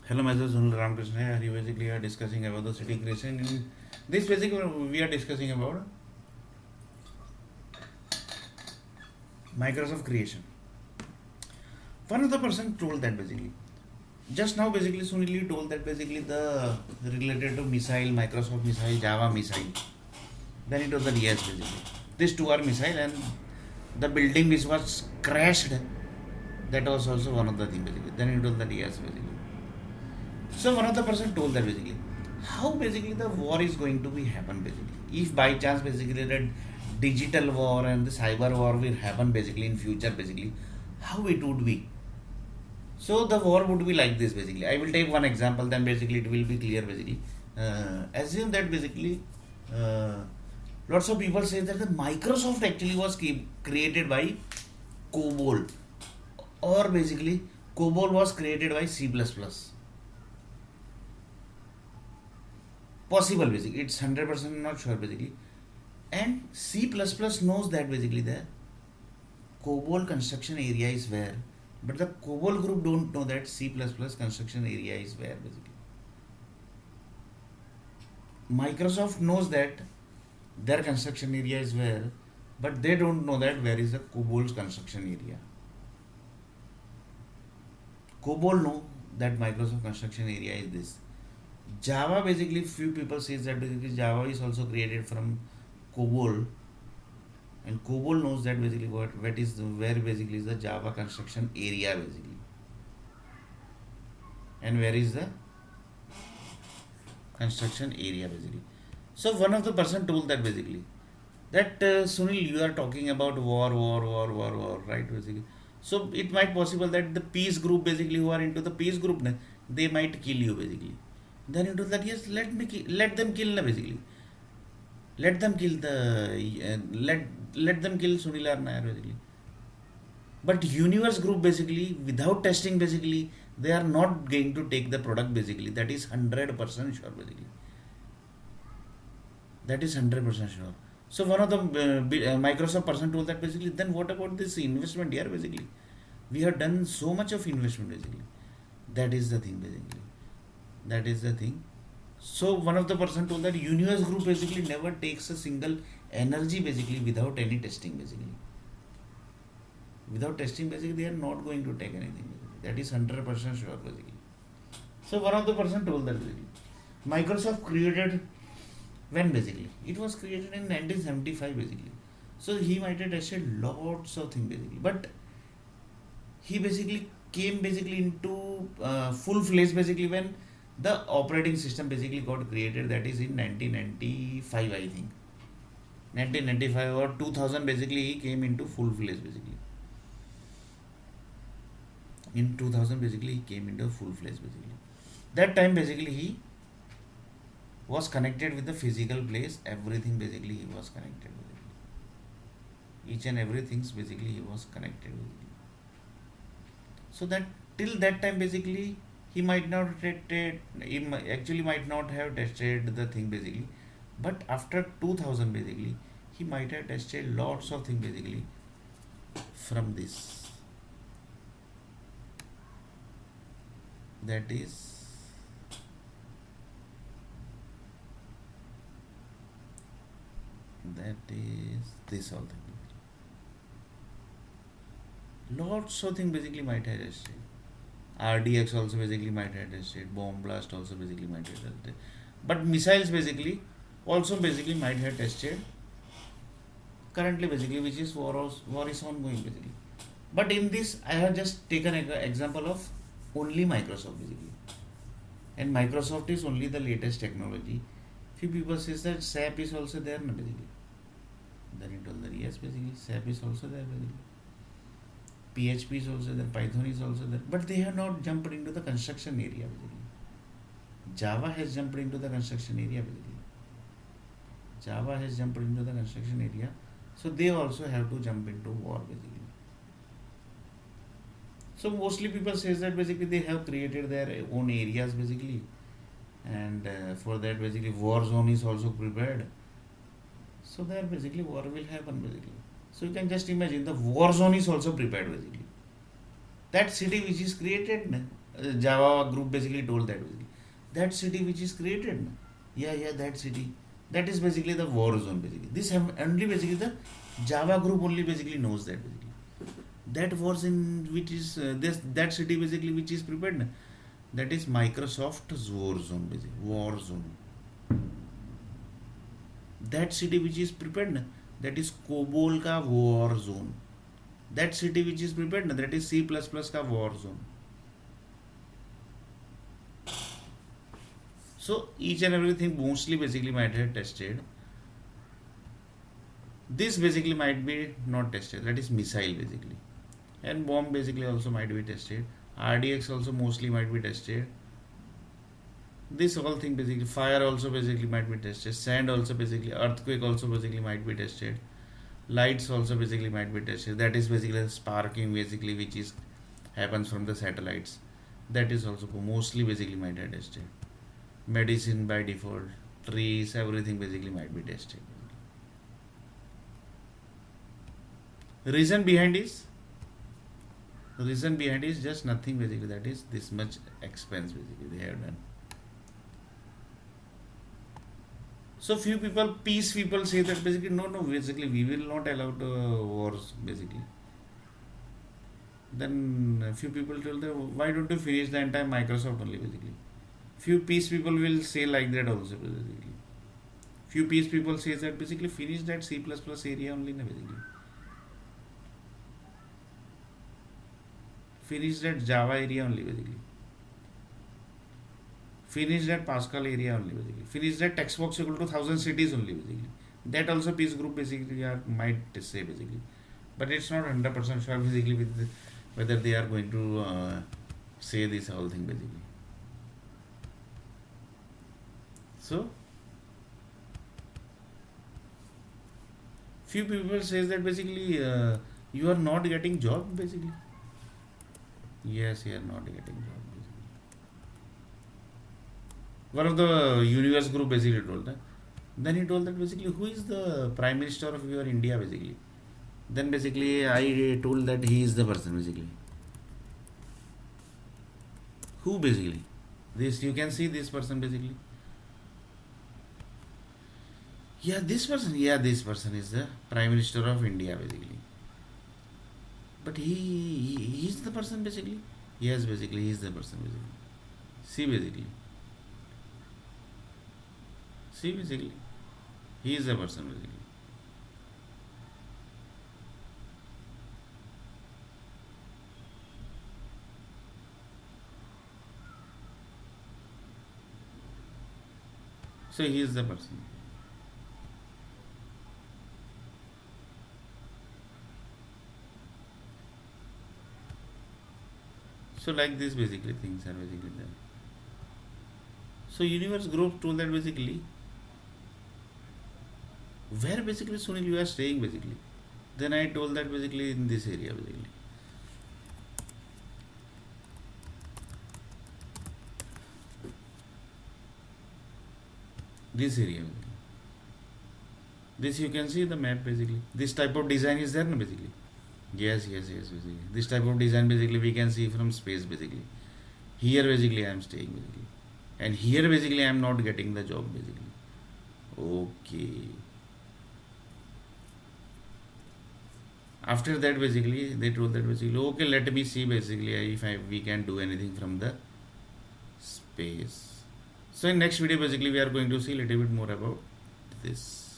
Hello, myself Sunil Ramakrishna here. Here basically we are discussing about the city creation. In this basically we are discussing about Microsoft creation. One of the person told that basically just now basically Sunil you told that basically the related to missile, Microsoft missile, Java missile. Then it was the yes basically. These two are missile and the building which was crashed. That was also one of the thing basically. Then it was the yes basically. So one of the person told that basically how basically the war is going to be happen basically. If by chance basically the digital war and the cyber war will happen basically in future basically, how it would be. So the war would be like this basically. I will take one example, then basically it will be clear basically. Assume that basically uh, lots of people say that the Microsoft actually was created by COBOL, or basically COBOL was created by C++. Possible basically, it's 100% not sure basically. And C++ knows that basically the COBOL construction area is where, but the COBOL group don't know that C++ construction area is where basically. Microsoft knows that their construction area is where, but they don't know that where is the COBOL's construction area. COBOL know that Microsoft construction area is this. Java basically few people says that basically Java is also created from COBOL, and COBOL knows that basically what is where basically is the Java construction area basically, and where is the construction area basically. So one of the person told that basically that Sunil, you are talking about war, right? Basically, so it might possible that the peace group basically who are into the peace group, they might kill you basically. Then it was like yes, let them kill basically. Let them kill let them kill Sunil R Nair basically. But universe group basically without testing basically they are not going to take the product basically. That is 100% sure basically. That is 100% sure. So one of the Microsoft person told that basically then what about this investment here basically? We have done so much of investment basically. That is the thing basically. That is the thing. So one of the person told that universe group basically never takes a single energy basically without any testing basically. Without testing basically they are not going to take anything basically. That is 100% sure basically. So one of the person told that basically Microsoft created when basically it was created in 1975 basically. So he might have tested lots of things basically, but he basically came basically into full fledged basically when the operating system basically got created, that is in 1995 I think. 1995 or 2000 basically he came into full fledged basically. In 2000 basically he came into full fledged basically. That time basically he was connected with the physical place, everything basically he was connected with it. Each and everything basically he was connected with it. So that till that time basically he might not tested, actually might not have tested the thing basically, but after 2000 basically he might have tested lots of things basically from this. That is this all thing. Lots of things basically might have tested. RDX also basically might have tested. Bomb blast also basically might have tested. But missiles basically also basically might have tested currently basically, which is war is ongoing basically. But in this I have just taken an example of only Microsoft basically. And Microsoft is only the latest technology. Few people says that SAP is also there basically. Then it told that yes basically SAP is also there basically. PHP is also there, Python is also there, but they have not jumped into the construction area basically. Java has jumped into the construction area basically. Java has jumped into the construction area, so they also have to jump into war basically. So mostly people says that basically they have created their own areas basically, and for that basically war zone is also prepared. So there basically war will happen basically. So you can just imagine the war zone is also prepared basically. That city which is created, Java group basically told that basically. That city which is created, yeah, that city, that is basically the war zone basically. This only basically the Java group only basically knows that basically. That was in which is this that city basically which is prepared, that is Microsoft's war zone basically, war zone. That city which is prepared, that is COBOL ka war zone. That city which is prepared, that is C++ ka war zone. So each and everything mostly basically might have tested. This basically might be not tested, that is missile basically. And bomb basically also might be tested. RDX also mostly might be tested. This whole thing basically, fire also basically might be tested. Sand also basically, earthquake also basically might be tested. Lights also basically might be tested. That is basically the sparking basically which is happens from the satellites. That is also mostly basically might have tested. Medicine by default, trees, everything basically might be tested. Reason behind is just nothing basically, that is this much expense basically they have done. So few people, peace people say that basically no basically we will not allow wars basically. Then a few people told them, why don't you finish the entire Microsoft only basically. Few peace people will say like that also basically. Few peace people say that basically finish that C++ area only basically. Finish that Java area only basically. Finish that Pascal area only basically. Finish that text box equal to 1000 cities only basically. That also peace group basically might say basically. But it's not 100% sure basically with whether they are going to say this whole thing basically. So few people says that basically you are not getting job basically. Yes, you are not getting job basically. One of the universe group basically told that. Then he told that basically who is the prime minister of your India basically. Then basically I told that he is the person basically. Who basically? This you can see this person basically. Yeah, this person. Yeah, this person is the prime minister of India basically. But he is the person basically. Yes, basically he is the person basically. See basically. See basically. He is the person basically. So he is the person. So like this basically things are basically there. So universe group told that basically where basically Sunil you are staying basically. Then I told that basically in this area basically. This area basically. This you can see the map basically. This type of design is there no basically. Yes basically. This type of design basically we can see from space basically. Here basically I am staying basically. And here basically I am not getting the job basically. Okay. After that basically they told that basically okay, let me see basically if we can do anything from the space. So in next video basically we are going to see a little bit more about this.